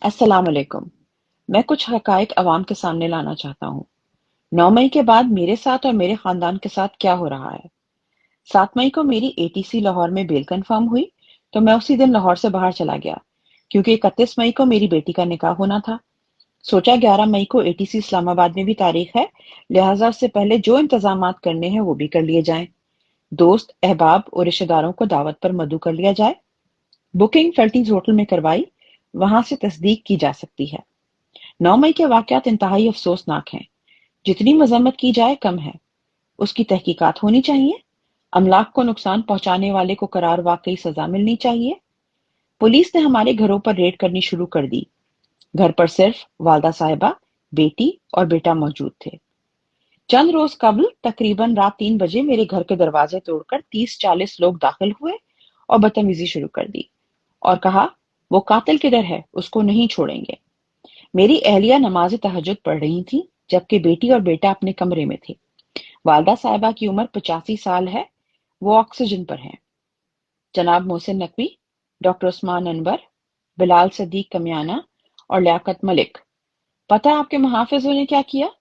अस्सलाम वालेकुम। मैं कुछ हकाइक अवाम के सामने लाना चाहता हूँ। 9 मई के बाद मेरे साथ और मेरे खानदान के साथ क्या हो रहा है। 7 मई को मेरी एटीसी लाहौर में बेल कंफर्म हुई, तो मैं उसी दिन लाहौर से बाहर चला गया, क्योंकि 31 मई को मेरी बेटी का निकाह होना था। सोचा 11 मई को एटीसी इस्लामाबाद में भी तारीख है, लिहाजा उससे पहले जो इंतजामात करने हैं वो भी कर लिए जाएं। दोस्त, अहबाब और रिश्तेदारों को दावत पर मदऊ कर लिया जाए। बुकिंग फैल्टीज होटल में करवाई, वहां से तस्दीक की जा सकती है। 9 मई के वाकयात इंतहाई अफसोसनाक हैं। जितनी मजम्मत की जाए कम है। उसकी तहकीकात होनी चाहिए। अमलाक को नुकसान पहुंचाने वाले को करार वाकई सजा मिलनी चाहिए। पुलिस ने हमारे घरों पर रेड करनी शुरू कर दी। घर पर सिर्फ वालदा साहिबा, बेटी और बेटा मौजूद थे। चंद रोज कबल तकरीबन रात 3 बजे मेरे घर के दरवाजे तोड़कर 30-40 लोग दाखिल हुए और बदतमीजी शुरू कर दी और कहा, वो कातिल किधर है, उसको नहीं छोड़ेंगे। मेरी अहलिया नमाज तहज्जुद पढ़ रही थी, जबकि बेटी और बेटा अपने कमरे में थे। वालदा साहिबा की उम्र 85 साल है। वो ऑक्सीजन पर हैं। जनाब मोहसिन नकवी, डॉक्टर उस्मान अनवर, बिलाल सदीक कमियाना और लियाकत मलिक। पता है आपके मुहाफिजों ने क्या किया?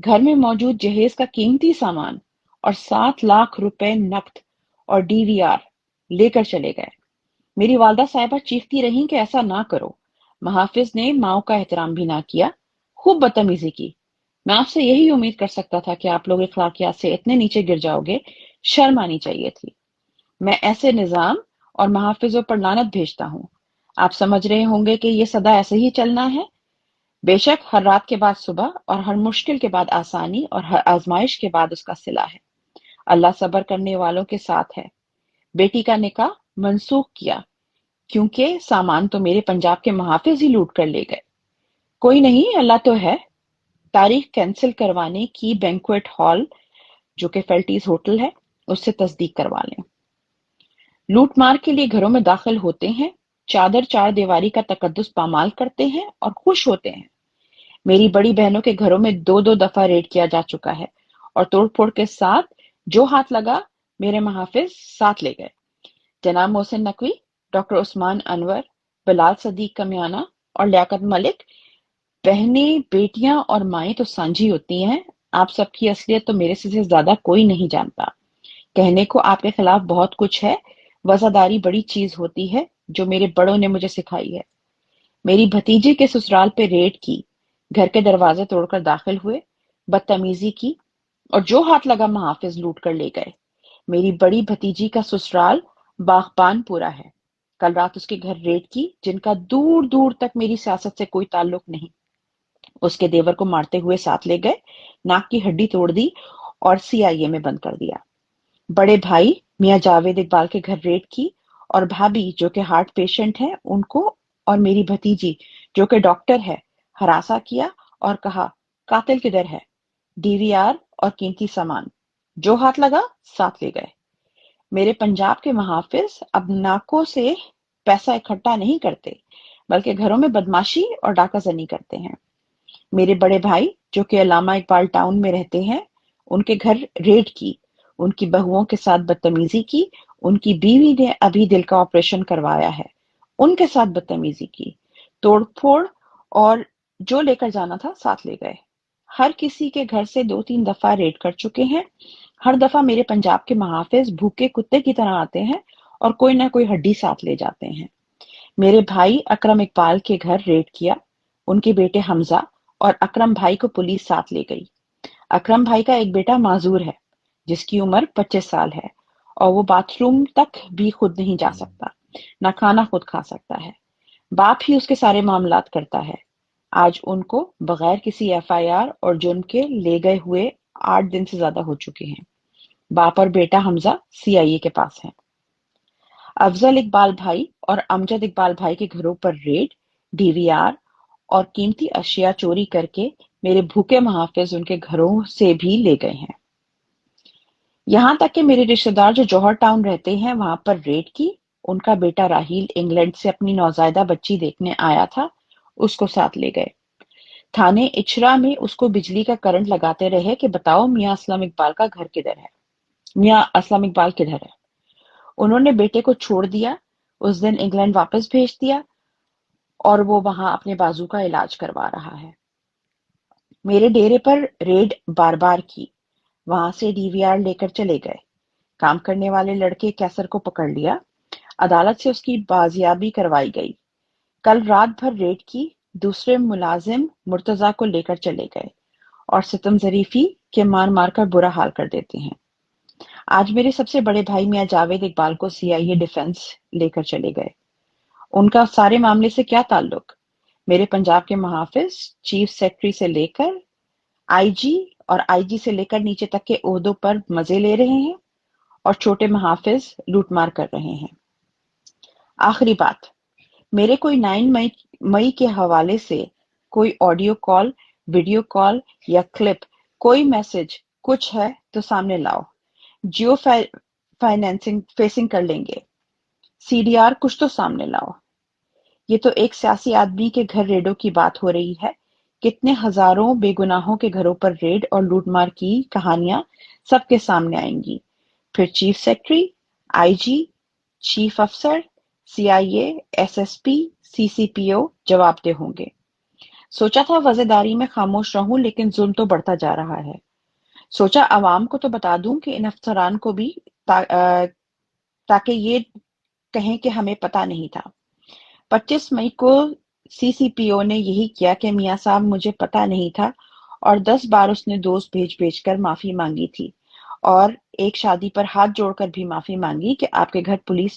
घर में मौजूद जहेज का कीमती सामान और 7 लाख रुपए नकद और डीवीआर लेकर चले गए। मेरी वालदा साहिबा चीखती रहीं कि ऐसा ना करो। मुहाफिज ने माओ का एहतराम भी ना किया, खूब बदतमीजी की। मैं आपसे यही उम्मीद कर सकता था कि आप लोग इखलाकियात से इतने नीचे गिर जाओगे। शर्म आनी चाहिए थी। मैं ऐसे निजाम और मुहाफिजों पर लानत भेजता हूँ। आप समझ रहे होंगे कि ये सदा ऐसे ही चलना है। बेशक हर रात के बाद सुबह और हर मुश्किल के बाद आसानी और हर आजमाइश के बाद उसका सिला है। अल्लाह सब्र करने वालों के साथ है। बेटी का निकाह मनसूख किया, क्योंकि सामान तो मेरे पंजाब के मुहाफिज ही लूट कर ले गए। कोई नहीं, अल्लाह तो है। तारीख कैंसिल करवाने की बैंक्वेट हॉल, जो कि फेल्टीज होटल है, उससे तस्दीक करवा लें। लूटमार के लिए घरों में दाखिल होते हैं, चादर चार दीवारी का तकद्दुस पामाल करते हैं और खुश होते हैं। मेरी बड़ी बहनों के घरों में 2-2 दफा रेड किया जा चुका है और तोड़फोड़ के साथ जो हाथ लगा मेरे मुहाफिज साथ ले गए। जनाब मोहसिन नकवी, डॉक्टर उस्मान अनवर, बिलाल सदीक कमियाना और लियाकत मलिक, बहनें, बेटियां और माएं तो साझी होती हैं। आप सबकी असलियत तो मेरे से ज्यादा कोई नहीं जानता। कहने को आपके खिलाफ बहुत कुछ है। वफादारी बड़ी चीज होती है, जो मेरे बड़ों ने मुझे सिखाई है। मेरी भतीजी के ससुराल पे रेड की, घर के दरवाजे तोड़कर दाखिल हुए, बदतमीजी की और जो हाथ लगा मुहाफिज लूट कर ले गए। मेरी बड़ी भतीजी का ससुराल बागबानपुरा है। कल रात उसके घर रेड की, जिनका दूर दूर तक मेरी सियासत से कोई ताल्लुक नहीं। उसके देवर को मारते हुए साथ ले गए, नाक की हड्डी तोड़ दी और सीआईए में बंद कर दिया। बड़े भाई मियां जावेद इकबाल के घर रेड की और भाभी, जो कि हार्ट पेशेंट है, उनको और मेरी भतीजी, जो कि डॉक्टर है, हरासा किया और कहा, कातिल किधर है। डीवीआर और कीमती सामान जो हाथ लगा साथ ले गए। मेरे पंजाब के मुहाफिज अब नाकों से पैसा इकट्ठा नहीं करते, बल्कि घरों में बदमाशी और डाकाजनी करते हैं। मेरे बड़े भाई, जो कि अलामा इकबाल टाउन में रहते हैं, उनके घर रेड की, उनकी बहुओं के साथ बदतमीजी की। उनकी बीवी ने अभी दिल का ऑपरेशन करवाया है, उनके साथ बदतमीजी की, तोड़फोड़ और जो लेकर जाना था साथ ले गए। हर किसी के घर से 2-3 दफा रेड कर चुके हैं। हर दफा मेरे पंजाब के मुहाफिज भूखे कुत्ते की तरह आते हैं और कोई ना कोई हड्डी साथ ले जाते हैं। मेरे भाई अकरम इकबाल के घर रेड किया। उनके बेटे हमजा और अकरम भाई को पुलिस साथ ले गई। अकरम भाई का एक बेटा माजूर है, जिसकी उम्र 25 साल है और वो बाथरूम तक भी खुद नहीं जा सकता, ना खाना खुद खा सकता है। बाप ही उसके सारे मामलात करता है। आज उनको बगैर किसी एफआईआर और जुर्म के ले गए हुए 8 दिन से ज्यादा हो चुके हैं। बाप और बेटा हमजा सीआईए के पास हैं। अफजल इकबाल भाई और अमजद इकबाल भाई के घरों पर रेड, डीवीआर और कीमती अशिया चोरी करके मेरे भूखे मुहाफिज उनके घरों से भी ले गए हैं। यहाँ तक कि मेरे रिश्तेदार जो जौहर टाउन रहते हैं, वहां पर रेड की। उनका बेटा राहील इंग्लैंड से अपनी नौजायदा बच्ची देखने आया था, उसको साथ ले गए। थाने इचरा में उसको बिजली का करंट लगाते रहे कि बताओ मियां असलम इकबाल का घर किधर है, मियां असलम इकबाल किधर है। उन्होंने बेटे को छोड़ दिया, उस दिन इंग्लैंड वापस भेज दिया اور وہ وہاں اپنے بازو کا علاج کروا رہا ہے۔ میرے ڈیرے پر ریڈ بار بار کی، وہاں سے ڈی وی آر لے کر چلے گئے۔ کام کرنے والے لڑکے کیسر کو پکڑ لیا، عدالت سے اس کی بازیابی کروائی گئی۔ کل رات بھر ریڈ کی، دوسرے ملازم مرتضی کو لے کر چلے گئے اور ستم ظریفی کے مار مار کر برا حال کر دیتے ہیں۔ آج میرے سب سے بڑے بھائی میاں جاوید اقبال کو سی آئی اے ڈیفنس لے کر چلے گئے۔ ان کا سارے معاملے سے کیا تعلق؟ میرے پنجاب کے محافظ چیف سیکرٹری سے لے کر آئی جی اور آئی جی سے لے کر نیچے تک کے عہدوں پر مزے لے رہے ہیں اور چھوٹے محافظ لوٹ مار کر رہے ہیں۔ آخری بات، میرے کوئی 9 مئی کے حوالے سے کوئی آڈیو کال، ویڈیو کال یا کلپ، کوئی میسج کچھ ہے تو سامنے لاؤ۔ جیو فائنینسنگ فیسنگ کر لیں گے، سی ڈی آر کچھ تو سامنے لاؤ۔ یہ تو ایک سیاسی آدمی کے گھر ریڈوں کی بات ہو رہی ہے، کتنے ہزاروں بے گناہوں کے گھروں پر ریڈ اور لوٹ مار کی کہانیاں سب کے سامنے آئیں گی۔ پھر چیف سیکرٹری، آئی جی، چیف افسر، سی آئی اے، ایس ایس پی، سی سی پی او جواب دہ ہوں گے۔ سوچا تھا وزیرداری میں خاموش رہوں، لیکن ظلم تو بڑھتا جا رہا ہے۔ سوچا عوام کو تو بتا دوں کہ ان افسران کو بھی، تاکہ یہ کہیں کہ ہمیں پتہ نہیں تھا۔ 25 مئی کو سی سی پی او نے یہی کیا کہ میاں صاحب مجھے پتہ نہیں تھا، اور 10 بار اس نے دوست بھیج بھیج کر معافی مانگی تھی، اور ایک شادی پر ہاتھ جوڑ کر بھی معافی مانگی کہ آپ کے گھر پولیس